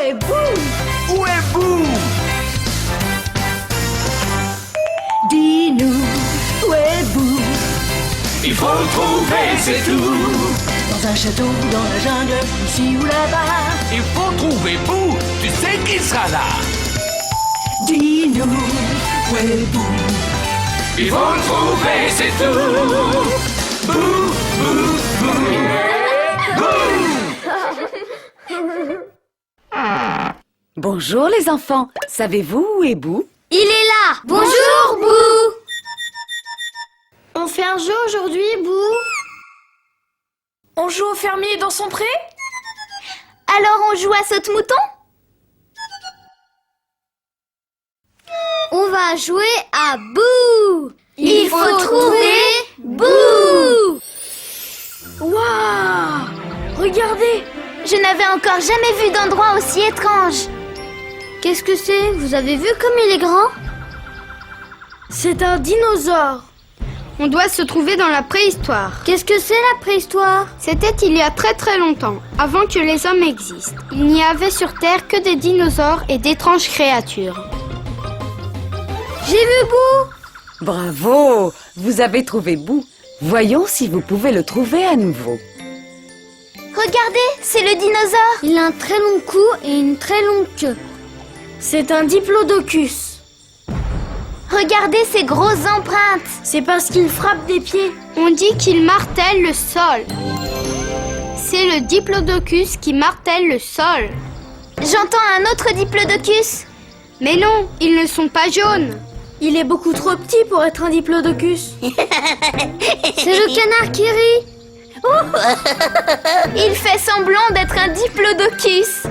est Boo? Où est Boo? Dis-nous, où est Boo? Il faut le trouver, c'est tout. Dans un château, dans la jungle, ici ou là-bas. Il faut trouver Boo. Tu sais qu'il sera là. Dis-nous, où est Boo? Il faut le trouver, c'est tout. Boo, Boo, Boo. Bonjour les enfants, savez-vous où est Boo? Il est là. Bonjour, Boo. On fait un jeu aujourd'hui, Boo? On joue au fermier dans son pré? Alors on joue à saute-mouton? On va jouer à Boo. Il faut trouver Boo. Waouh! Regardez! Je n'avais encore jamais vu d'endroit aussi étrange. Qu'est-ce que c'est? Vous avez vu comme il est grand? C'est un dinosaure. On doit se trouver dans la préhistoire. Qu'est-ce que c'est la préhistoire? C'était il y a très très longtemps, avant que les hommes existent. Il n'y avait sur Terre que des dinosaures et d'étranges créatures. J'ai vu Boo. Bravo! Vous avez trouvé Boo. Voyons si vous pouvez le trouver à nouveau. Regardez, c'est le dinosaure. Il a un très long cou et une très longue queue. C'est un diplodocus. Regardez ses grosses empreintes. C'est parce qu'il frappe des pieds. On dit qu'il martèle le sol. C'est le diplodocus qui martèle le sol. J'entends un autre diplodocus. Mais non, ils ne sont pas jaunes. Il est beaucoup trop petit pour être un diplodocus. C'est le canard qui rit. Il fait semblant d'être un diplodocus.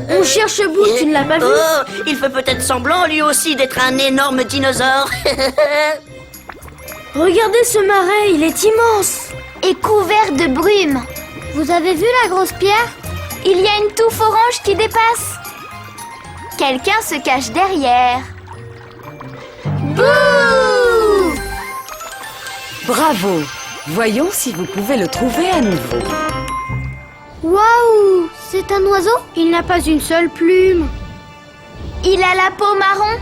On cherche Boo, tu ne l'as pas vu? Oh, il fait peut-être semblant lui aussi d'être un énorme dinosaure. Regardez ce marais, il est immense. Et couvert de brume. Vous avez vu la grosse pierre? Il y a une touffe orange qui dépasse. Quelqu'un se cache derrière. Bouh! Bravo! Voyons si vous pouvez le trouver à nouveau. Waouh! C'est un oiseau? Il n'a pas une seule plume. Il a la peau marron.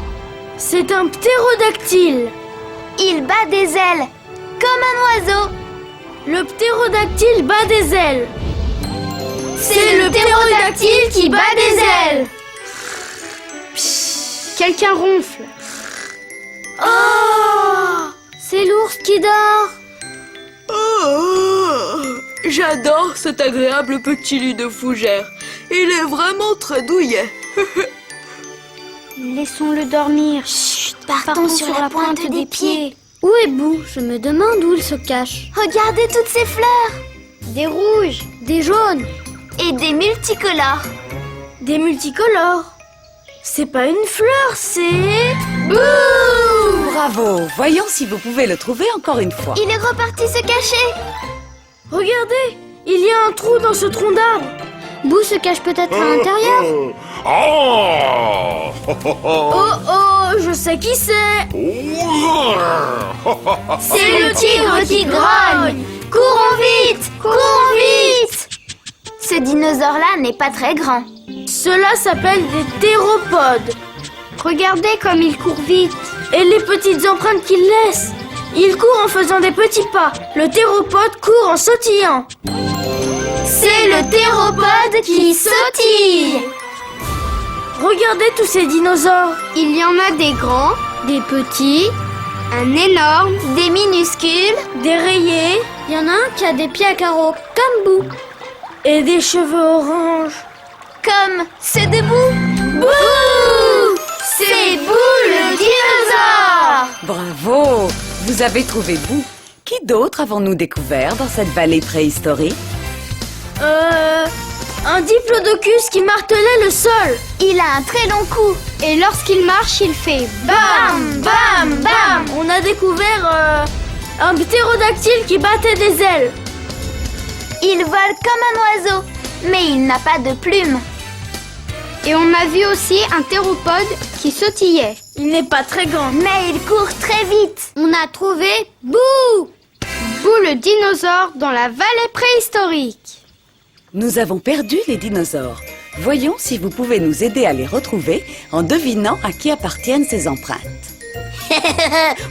C'est un ptérodactyle. Il bat des ailes, comme un oiseau. Le ptérodactyle bat des ailes. C'est le ptérodactyle qui bat des ailes. Quelqu'un ronfle. Oh! C'est l'ours qui dort. J'adore cet agréable petit lit de fougère. Il est vraiment très douillet. Laissons-le dormir. Chut, partons sur la pointe des pieds. Où est Boo? Je me demande où il se cache. Regardez toutes ces fleurs. Des rouges, des jaunes. Et des multicolores. Des multicolores. C'est pas une fleur, c'est... Bouh! Bravo! Voyons si vous pouvez le trouver encore une fois. Il est reparti se cacher. Regardez, il y a un trou dans ce tronc d'arbre. Boo se cache peut-être à l'intérieur. Oh! Oh, je sais qui c'est. C'est le tigre qui grogne. Courons vite, courons vite. Ce dinosaure-là n'est pas très grand. Cela s'appelle des théropodes. Regardez comme il court vite. Et les petites empreintes qu'il laisse. Il court en faisant des petits pas. Le théropode court en sautillant. C'est le théropode qui sautille. Regardez tous ces dinosaures. Il y en a des grands, des petits, un énorme. Des minuscules. Des rayés. Il y en a un qui a des pieds à carreaux, comme Boo. Et des cheveux orange. Comme ceux de Boo. Bouh! C'est Boo le dinosaure. Bravo! Vous avez trouvé Boo. Qui d'autre avons-nous découvert dans cette vallée préhistorique? Un diplodocus qui martelait le sol. Il a un très long cou. Et lorsqu'il marche, il fait Bam, bam, bam. On a découvert un ptérodactyle qui battait des ailes. Il vole comme un oiseau, mais il n'a pas de plumes. Et on a vu aussi un théropode qui sautillait. Il n'est pas très grand. Mais il court très vite. On a trouvé Boo! Boo le dinosaure dans la vallée préhistorique. Nous avons perdu les dinosaures. Voyons si vous pouvez nous aider à les retrouver en devinant à qui appartiennent ces empreintes.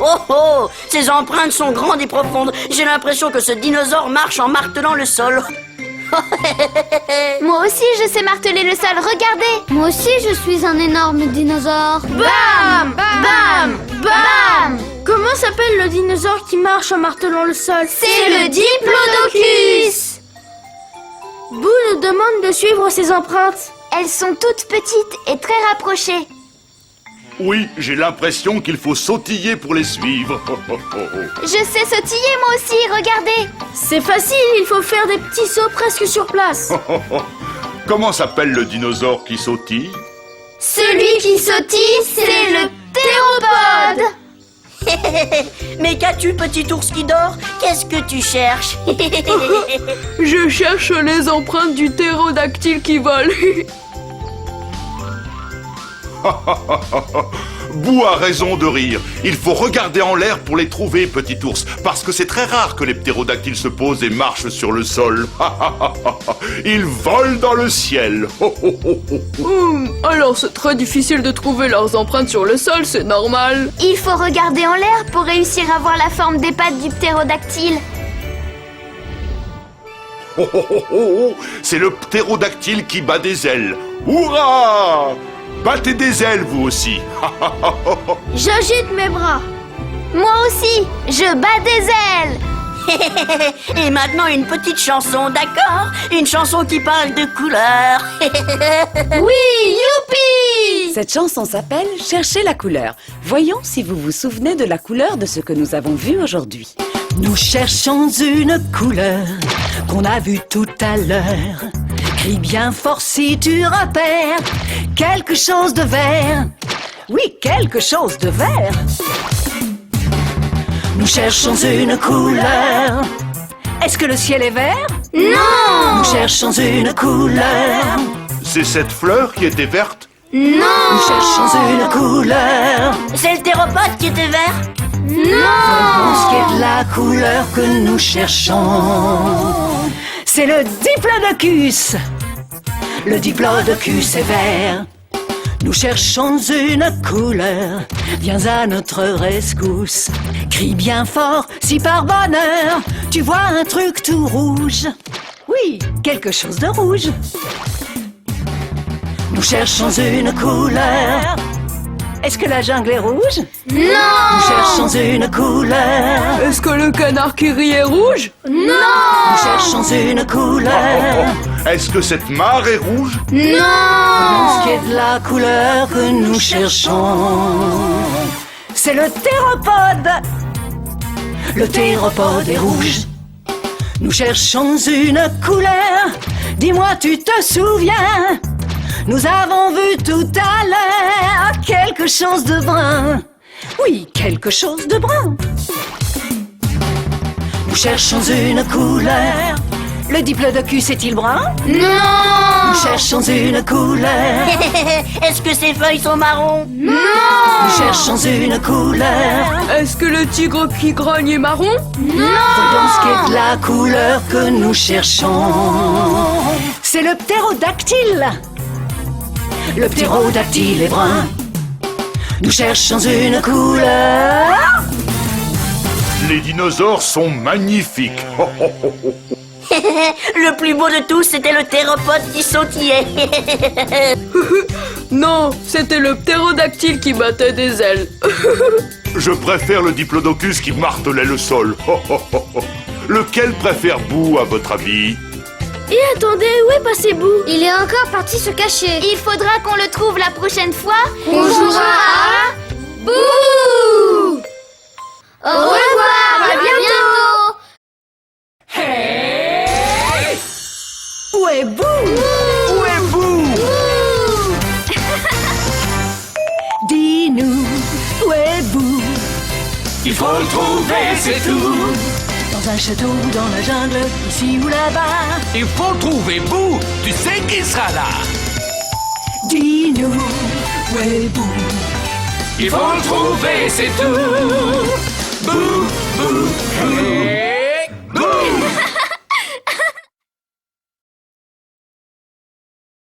Oh oh, ces empreintes sont grandes et profondes. J'ai l'impression que ce dinosaure marche en martelant le sol. Moi aussi, je sais marteler le sol, regardez. Moi aussi, je suis un énorme dinosaure. Bam! Bam! Bam! Comment s'appelle le dinosaure qui marche en martelant le sol? C'est le Diplodocus. Boo nous demande de suivre ses empreintes. Elles sont toutes petites et très rapprochées. Oui, j'ai l'impression qu'il faut sautiller pour les suivre. Je sais sautiller moi aussi, regardez. C'est facile, il faut faire des petits sauts presque sur place. Comment s'appelle le dinosaure qui sautille? Celui qui sautille, c'est le théropode. Mais qu'as-tu, petit ours qui dort? Qu'est-ce que tu cherches? Je cherche les empreintes du ptérodactyle qui vole. Boo a raison de rire. Il faut regarder en l'air pour les trouver, petit ours, parce que c'est très rare que les ptérodactyles se posent et marchent sur le sol. Ils volent dans le ciel. Alors c'est très difficile de trouver leurs empreintes sur le sol, c'est normal. Il faut regarder en l'air pour réussir à voir la forme des pattes du ptérodactyle. C'est le ptérodactyle qui bat des ailes. Hurrah! Battez des ailes, vous aussi. J'agite mes bras. Moi aussi, je bats des ailes. Et maintenant une petite chanson, d'accord? Une chanson qui parle de couleurs. Oui, youpi! Cette chanson s'appelle « Cherchez la couleur ». Voyons si vous vous souvenez de la couleur de ce que nous avons vu aujourd'hui. Nous cherchons une couleur qu'on a vue tout à l'heure. Crie bien fort si tu repères quelque chose de vert. Oui, quelque chose de vert. Nous cherchons une couleur. Est-ce que le ciel est vert? Non! Nous cherchons une couleur. C'est cette fleur qui était verte? Nous cherchons une couleur. C'est le théropode qui était vert? Voyons ce qu'est de la couleur que nous cherchons. C'est le Diplodocus. Le Diplodocus est vert. Nous cherchons une couleur. Viens à notre rescousse. Crie bien fort si par bonheur tu vois un truc tout rouge. Oui, quelque chose de rouge. Nous cherchons une couleur. Est-ce que la jungle est rouge? Non! Nous cherchons une couleur. Est-ce que le canard qui rit est rouge? Nous cherchons une couleur. Est-ce que cette mare est rouge? Ce qui est de la couleur que nous cherchons, c'est le théropode. Le théropode est rouge. Nous cherchons une couleur. Dis-moi, tu te souviens? Nous avons vu tout à l'heure quelque chose de brun. Oui, quelque chose de brun. Nous cherchons une couleur. Le Diplodocus est-il brun? Non! Nous cherchons une couleur. Est-ce que ses feuilles sont marron? Nous cherchons une couleur. Est-ce que le tigre qui grogne est marron? Voyons ce qu'est de la couleur que nous cherchons. C'est le ptérodactyle. Le ptérodactyle est brun. Nous cherchons une couleur. Les dinosaures sont magnifiques. Le plus beau de tous, c'était le théropode qui sautillait. Non, c'était le ptérodactyle qui battait des ailes. Je préfère le Diplodocus qui martelait le sol. Lequel préfère Boo, à votre avis? Et attendez, où est passé Boo? Il est encore parti se cacher. Il faudra qu'on le trouve la prochaine fois. On jouera à Boo! Au revoir, à bientôt. Où est Boo? Où est Boo? Dis-nous, où est Boo? Il faut le trouver, c'est tout. Dans un château, dans la jungle, ici ou là-bas. Il faut trouver Boo. Tu sais qu'il sera là. Dis-nous, où est Boo? Il faut le trouver, c'est tout. Boo, boo, boo.